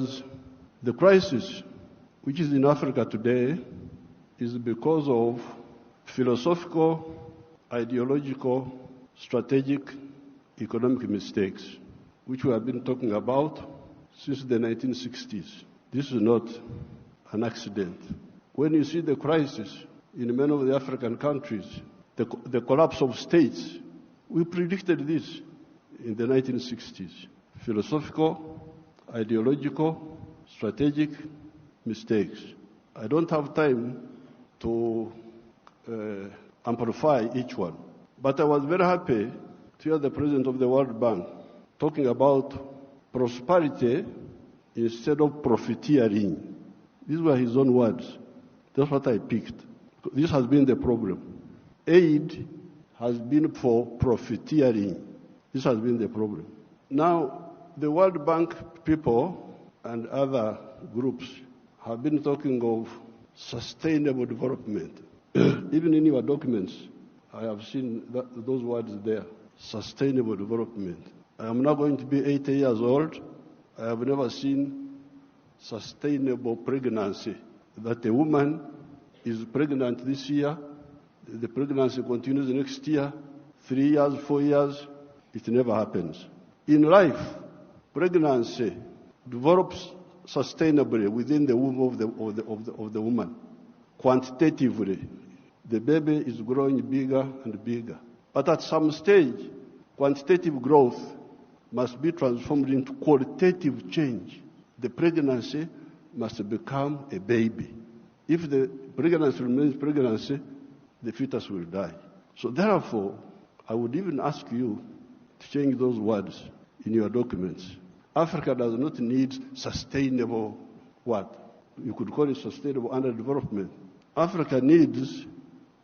because the crisis which is in Africa today is because of philosophical, ideological, strategic, economic mistakes, which we have been talking about since the 1960s. This is not an accident. When you see the crisis in many of the African countries, the collapse of states, we predicted this in the 1960s. Philosophical, ideological, strategic mistakes. I don't have time to amplify each one. But I was very happy to hear the president of the World Bank talking about prosperity instead of profiteering. These were his own words. That's what I picked. This has been the problem. Aid has been for profiteering. This has been the problem. Now, the World Bank people and other groups have been talking of sustainable development. Even in your documents, I have seen those words there. Sustainable development. I am now going to be 80 years old. I have never seen sustainable pregnancy. That a woman is pregnant this year, the pregnancy continues next year, 3 years, 4 years, it never happens. In life, pregnancy develops sustainably within the womb of the woman. Quantitatively, the baby is growing bigger and bigger. But at some stage, quantitative growth must be transformed into qualitative change. The pregnancy must become a baby. If the pregnancy remains pregnancy, the fetus will die. So therefore, I would even ask you to change those words in your documents. Africa does not need sustainable what? You could call it sustainable underdevelopment. Africa needs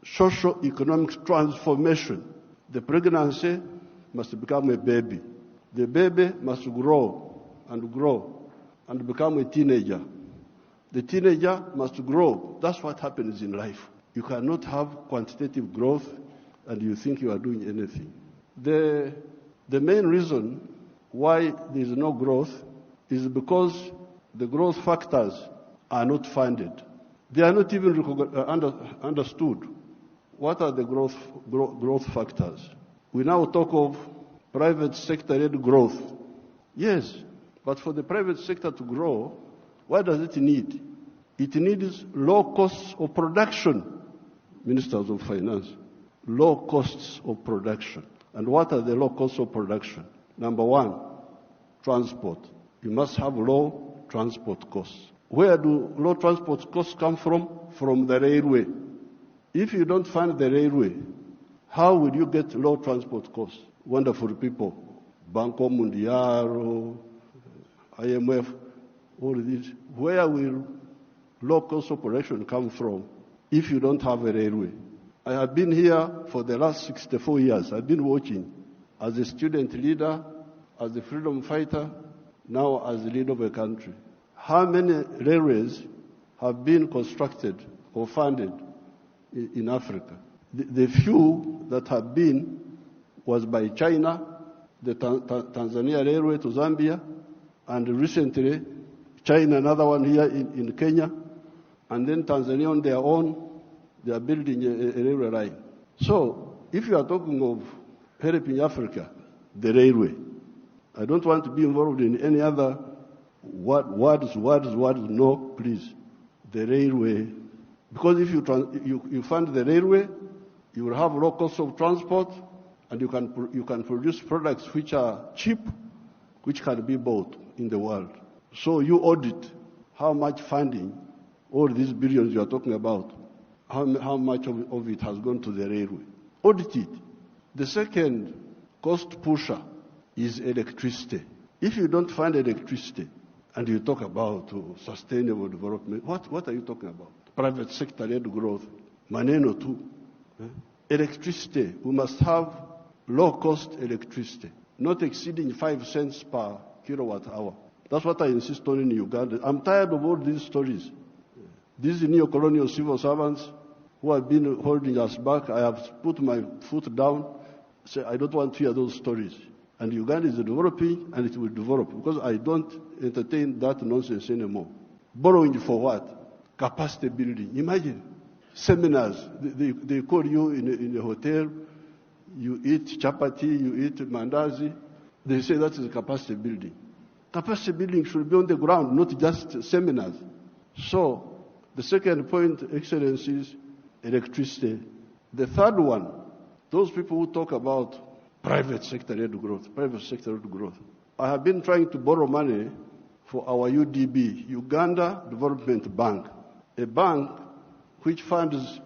socio-economic transformation. The pregnancy must become a baby. The baby must grow and become a teenager. The teenager must grow. That's what happens in life. You cannot have quantitative growth and you think you are doing anything. The main reason why there is no growth is because the growth factors are not funded. They are not even understood. What are the growth factors? We now talk of private sector-led growth. Yes, but for the private sector to grow, what does it need? It needs low costs of production. Ministers of Finance, low costs of production. And what are the low costs of production? Number one, transport. You must have low transport costs. Where do low transport costs come from? From the railway. If you don't fund the railway, how will you get low transport costs? Wonderful people. Banco Mundial, IMF, all these. Where will low cost of production come from if you don't have a railway? I have been here for the last 64 years. I've been watching as a student leader, as a freedom fighter, now as the leader of a country. How many railways have been constructed or funded in Africa? The few that have been was by China, the Tanzania Railway to Zambia, and recently China, another one here in Kenya, and then Tanzania on their own, they are building a railway line. So, if you are talking of helping Africa, the railway, I don't want to be involved in any other words, no, please. The railway. Because if you fund the railway, you will have low cost of transport, and you can produce products which are cheap, which can be bought in the world. So you audit how much funding, all these billions you are talking about, how much of it has gone to the railway. Audit it. The second cost pusher is electricity. If you don't find electricity and you talk about sustainable development, what are you talking about? Private sector-led growth, maneno too. Electricity, we must have low-cost electricity, not exceeding 5 cents per kilowatt hour. That's what I insist on in Uganda. I'm tired of all these stories. These neo-colonial civil servants who have been holding us back, I have put my foot down, say, I don't want to hear those stories. And Uganda is developing, and it will develop, because I don't entertain that nonsense anymore. Borrowing for what? Capacity building. Imagine seminars. They call you in a hotel, you eat chapati, you eat mandazi. They say that is capacity building. Capacity building should be on the ground, not just seminars. So, the second point, Excellencies, electricity. The third one, those people who talk about private sector-led growth. I have been trying to borrow money for our UDB, Uganda Development Bank, a bank which funds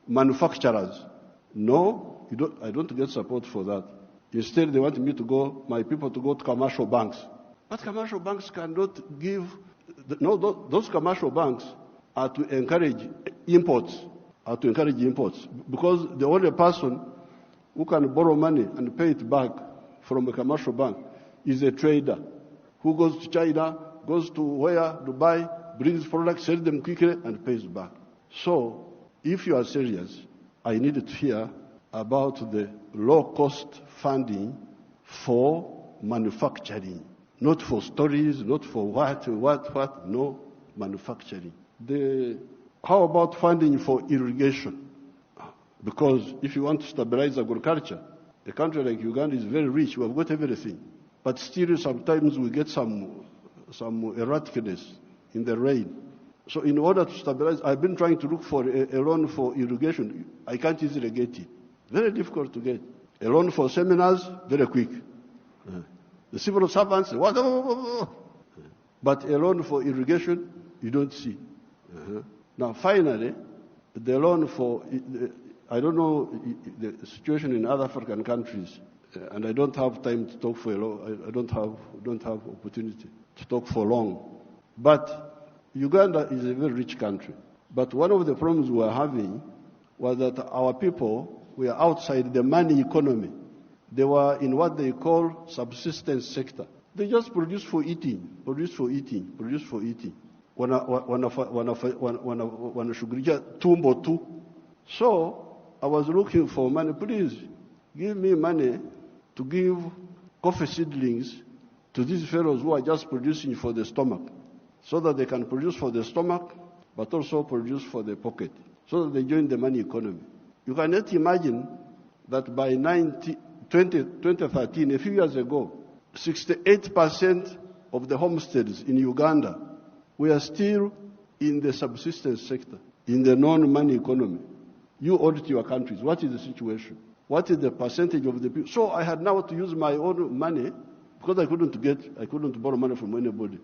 manufacturers. No, I don't get support for that. Instead, they want me to go, my people to go to commercial banks. But commercial banks cannot give, those commercial banks are to encourage imports, because the only person who can borrow money and pay it back from a commercial bank is a trader who goes to China, goes to Dubai, brings products, sells them quickly, and pays back. So, if you are serious, I need to hear about the low-cost funding for manufacturing. Not for stories, not for what, no, manufacturing. How about funding for irrigation? Because if you want to stabilize agriculture, a country like Uganda is very rich, we have got everything. But still sometimes we get some erraticness in the rain. So in order to stabilize, I've been trying to look for a loan for irrigation. I can't easily get it. Very difficult to get. A loan for seminars, very quick. The civil servants, what? But a loan for irrigation, you don't see. Now, finally, the loan for, I don't know the situation in other African countries, and I don't have time to talk for a long, I don't have opportunity to talk for long. But Uganda is a very rich country. But one of the problems we were having was that our people were outside the money economy. They were in what they call subsistence sector. They just produce for eating. Wanashughulikia tumbo tu. So I was looking for money. Please give me money to give coffee seedlings to these fellows who are just producing for the stomach, so that they can produce for the stomach, but also produce for the pocket, so that they join the money economy. You cannot imagine that by 2013, a few years ago, 68% of the homesteads in Uganda were still in the subsistence sector, in the non-money economy. You audit your countries. What is the situation? What is the percentage of the people? So I had now to use my own money, because I couldn't borrow money from anybody.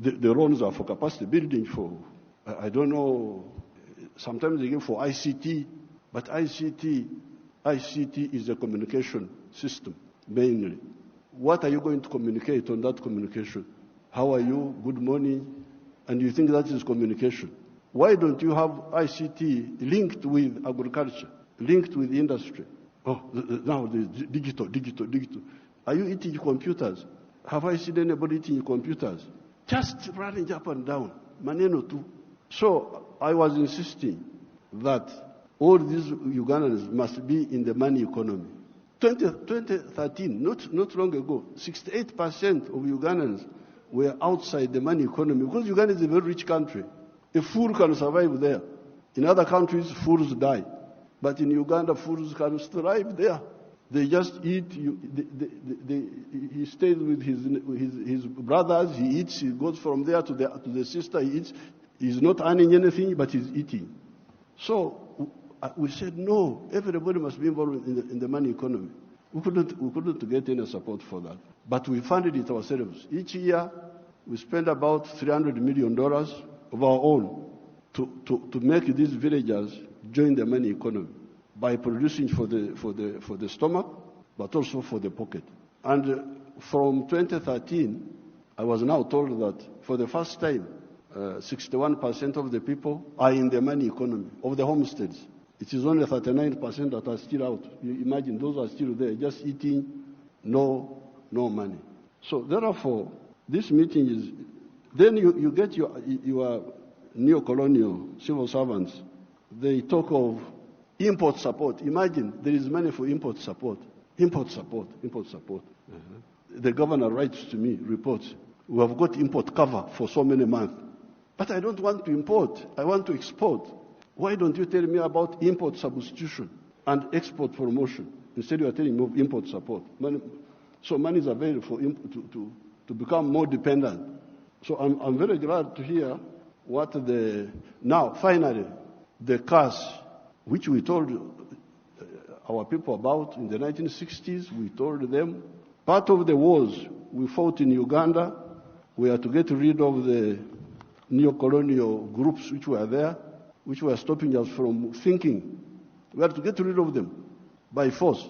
The loans are for capacity building, for, I don't know, sometimes they give for ICT, but ICT is a communication system, mainly. What are you going to communicate on that communication? How are you? Good morning. And you think that is communication. Why don't you have ICT linked with agriculture, linked with industry? Oh, now the digital. Are you eating computers? Have I seen anybody eating computers? Just running up and down. Maneno too. So I was insisting that all these Ugandans must be in the money economy. 2013, not long ago, 68% of Ugandans were outside the money economy, because Uganda is a very rich country. A fool can survive there. In other countries, fools die. But in Uganda, fools can thrive there. They just eat. He stays with his brothers. He eats. He goes from there to the sister. He eats. He's not earning anything, but he's eating. So we said no. Everybody must be involved in the money economy. We couldn't get any support for that, but we funded it ourselves. Each year, we spend about $300 million of our own to make these villagers join the money economy by producing for the stomach, but also for the pocket. And from 2013, I was now told that for the first time, 61% of the people are in the money economy of the homesteads. It is only 39% that are still out. You imagine those are still there, just eating, no money. So therefore, this meeting is. Then you get your neo-colonial civil servants. They talk of import support. Imagine there is money for import support. Import support. The governor writes to me, reports, we have got import cover for so many months. But I don't want to import. I want to export. Why don't you tell me about import substitution and export promotion? Instead you are telling me of import support. Money is available for to become more dependent. So I'm very glad to hear what finally, the cash, which we told our people about in the 1960s, we told them, part of the wars we fought in Uganda, we had to get rid of the neo-colonial groups which were there, which were stopping us from thinking. We had to get rid of them by force.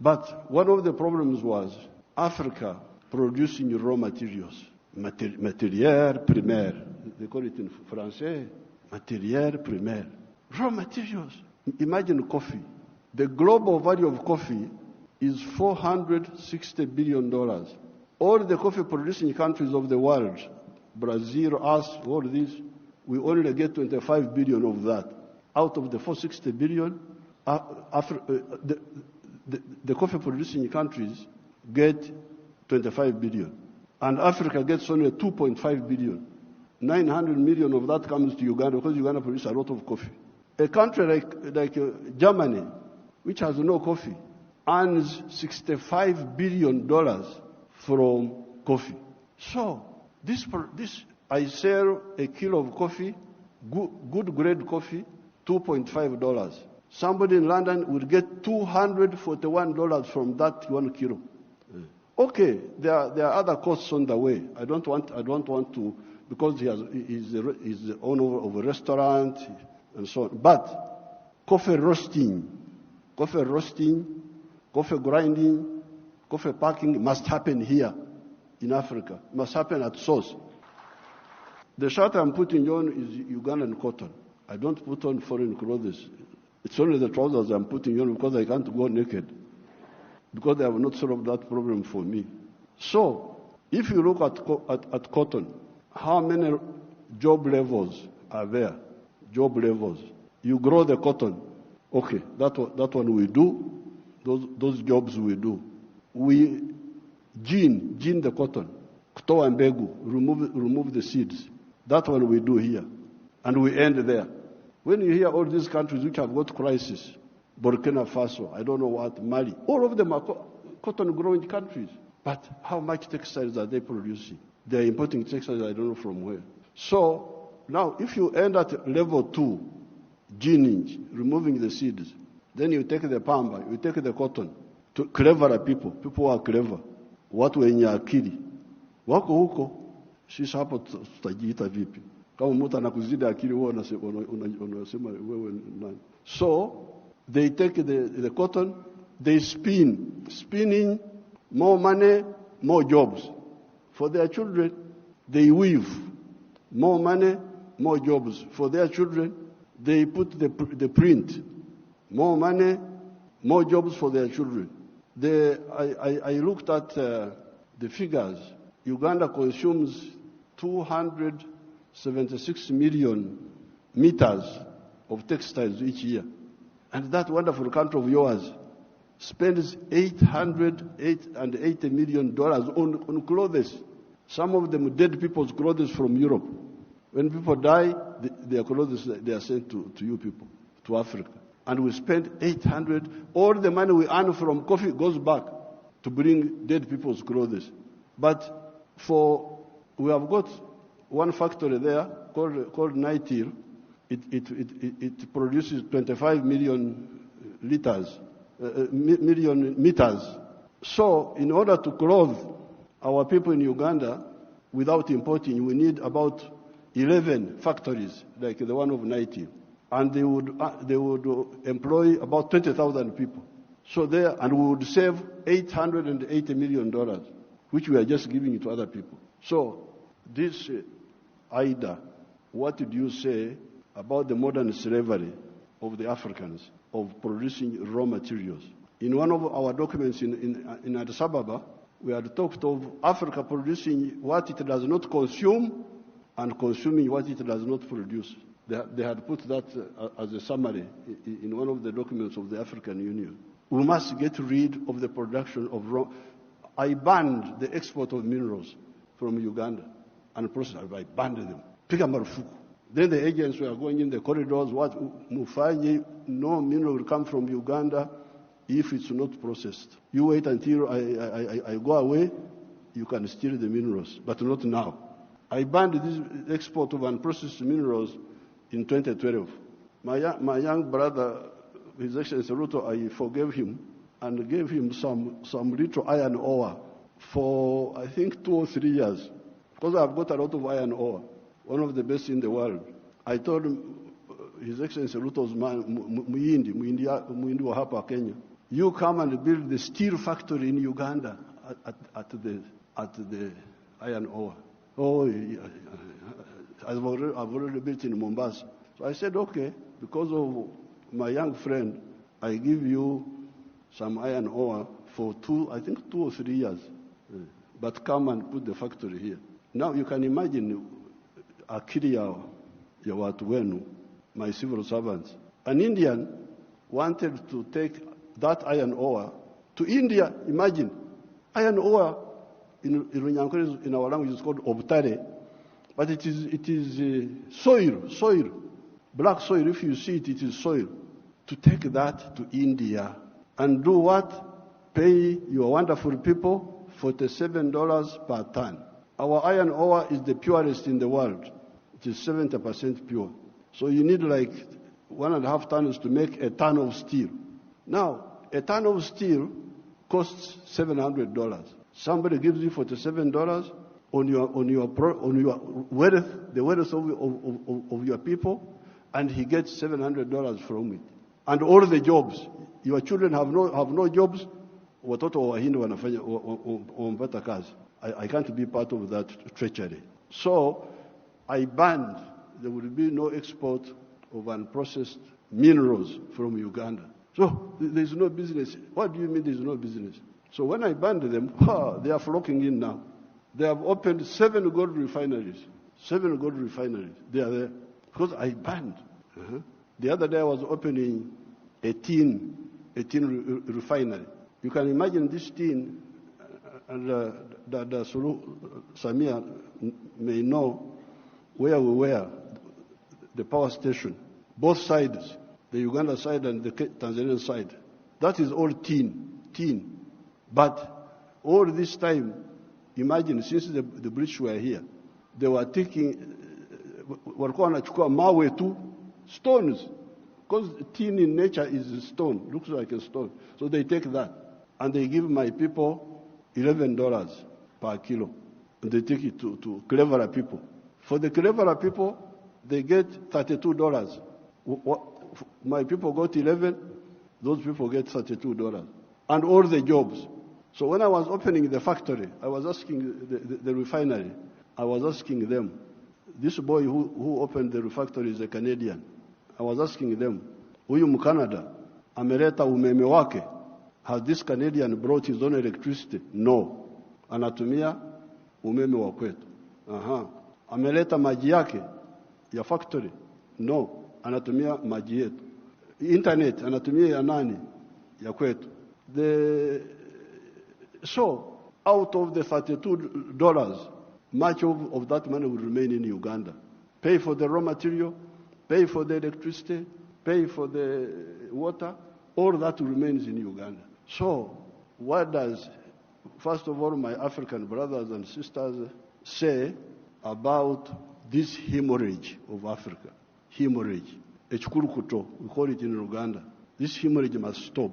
But one of the problems was Africa producing raw materials. Matière primaire. They call it in Français, matière primaire. Raw materials. Imagine coffee. The global value of coffee is $460 billion. All the coffee producing countries of the world, Brazil, us, all these, we only get 25 billion of that. Out of the 460 billion, the coffee producing countries get 25 billion. And Africa gets only 2.5 billion. 900 million of that comes to Uganda because Uganda produces a lot of coffee. A country like Germany, which has no coffee, earns $65 billion from coffee. So, this I sell a kilo of coffee, good grade coffee, $2.5. Somebody in London will get $241 from that 1 kilo. Okay, there are other costs on the way. I don't want to, because he's the owner of a restaurant and so on. But coffee roasting, coffee grinding, coffee packing must happen here in Africa. It must happen at source. The shirt I'm putting on is Ugandan cotton. I don't put on foreign clothes. It's only the trousers I'm putting on because I can't go naked. Because they have not solved that problem for me. So, if you look at cotton, how many job levels are there? Job levels. You grow the cotton. Okay, that one we do. Those jobs we do. We gene the cotton. Kutoa mbegu, remove the seeds. That one we do here. And we end there. When you hear all these countries which have got crisis, Burkina Faso, I don't know what, Mali, all of them are cotton growing countries. But how much textiles are they producing? They are importing textiles, I don't know from where. So, now if you end at level 2, gining, removing the seeds, then you take the pamba, you take the cotton, to cleverer people who are clever, watu wenye akili, wako huko, sisi hapo tutajiita vipi? Kama mtu anakuzidi akili wewe unasema wewe nani? So, they take the cotton, they spinning, more money, more jobs. For their children, they weave, more money, more jobs. For their children, they put the print, more money, more jobs for their children. I looked at the figures. Uganda consumes 276 million meters of textiles each year. And that wonderful country of yours spends $880 million on clothes. Some of them dead people's clothes from Europe. When people die, their clothes, they are sent to you people, to Africa. And we spend 800, all the money we earn from coffee goes back to bring dead people's clothes. But we have got one factory there called Nitil. It produces 25 million million meters. So, in order to clothe our people in Uganda without importing, we need about 11 factories like the one of Nitil, and they would employ about 20,000 people. So and we would save $880 million, which we are just giving to other people. So, this Ida, what did you say about the modern slavery of the Africans of producing raw materials? In one of our documents in Addis Ababa, we had talked of Africa producing what it does not consume and consuming what it does not produce. They had put that as a summary in one of the documents of the African Union. We must get rid of the production of raw. I banned the export of minerals from Uganda and process. I banned them. Piga marufuku. Then the agents were going in the corridors. What Mufanyi? No mineral will come from Uganda if it's not processed. You wait until I go away. You can steal the minerals, but not now. I banned this export of unprocessed minerals in 2012. My young brother, His Excellency Ruto, I forgave him and gave him some little iron ore for, I think, 2 or 3 years. Because I've got a lot of iron ore, one of the best in the world. I told him, His Excellency Ruto's man, Muindi wa hapa Kenya, you come and build the steel factory in Uganda at the iron ore. Oh, I've already built in Mombasa. So I said, okay, because of my young friend, I give you some iron ore for 2 or 3 years. But come and put the factory here. Now you can imagine akili ya watu wenu, my civil servants. An Indian wanted to take that iron ore to India. Imagine, iron ore in our language is called obtare, but it is soil, black soil. If you see it, it is soil. To take that to India and do what? Pay your wonderful people $47 per ton. Our iron ore is the purest in the world. It is 70% pure. So you need like 1.5 tons to make a ton of steel. Now, a ton of steel costs $700. Somebody gives you $47 on your wealth, the wealth of your people, and he gets $700 from it. And all the jobs. Your children have no jobs. Watoto wa Wahindi wanafanya wampata kazi. I can't be part of that treachery. So I banned, there will be no export of unprocessed minerals from Uganda. So there's no business. What do you mean there's no business? So when I banned them, they are flocking in now. They have opened 7 gold refineries. 7 gold refineries. They are there. Because I banned. The other day I was opening a tin refinery. You can imagine this tin, and Samia may know where we were, the power station. Both sides, the Uganda side and the Tanzanian side. That is all tin. But all this time, imagine, since the British were here, they were taking, walikuwa wanachukua mawe tu, stones. Because tin in nature is a stone, looks like a stone. So they take that, and they give my people $11 per kilo. And they take it to cleverer people. For the cleverer people, they get $32. My people got 11, those people get $32. And all the jobs. So when I was opening the factory, I was asking the refinery, I was asking them, this boy who opened the factory is a Canadian. I was asking them, huyu Mcanada, ameleta umeme wake? Has this Canadian brought his own electricity? No. Anatumia umeme wa kwetu. Ameleta maji yake ya factory? No. Anatumia maji yetu. Internet, anatumia ya nani? Ya kwetu. So, out of the $32, much of that money will remain in Uganda. Pay for the raw material, pay for the electricity, pay for the water, all that remains in Uganda. So, what does, first of all, my African brothers and sisters say about this hemorrhage of Africa? Hemorrhage. Echikurukuto, we call it in Uganda. This hemorrhage must stop.